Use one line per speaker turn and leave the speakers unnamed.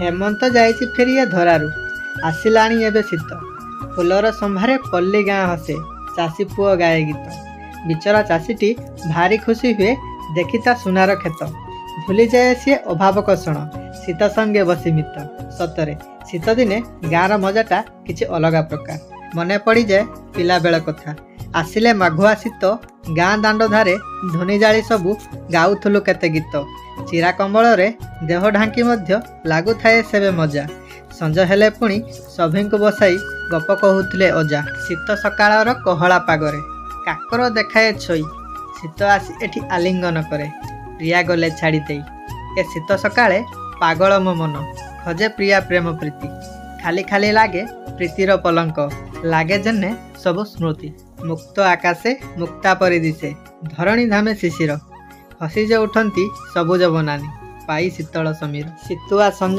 हेमंत जाइछि फेरिया धरारू आसिलाणी एबे शीत फुलर संभारे पल्ली गाँ हसे चाषी पुओ गाए गीत बिचरा चाषीटी भारी खुशी हुए देखिता सुनार खेत भूली जाए सी अभाव कषण शीत संगे बसी मित सतरे शीत दिने गाँर मजाटा किछि अलगा प्रकार मने पड़ी जाए पिला बेल कथा आसिले माघुआ शीत गाँ दांड धारे धुनी जाली सबू गाउथुलु केते गीत चिरा कंबल देह ढांकी मध्य लागु थाए सेबे मजा संज हेले पुणी सभी को बसाई गप कहूले अजा शीत सकाळर कोहला पागरे काकर देखाए छई शीत आसी एठी आलिंगन करे प्रिया गले छाड़ी देई ए शीत सकाळे पागल मो मन खोजे प्रिया प्रेम प्रीति खाली खाली लागे प्रीतिर पलंक लागे जन्ने सब स्मृति मुक्त आकाशे मुक्ता परि दिशे धरणी धामे शिशिर हसी जे उठंती सबुज बनानी पाई शीतल समीर शीतुआ संज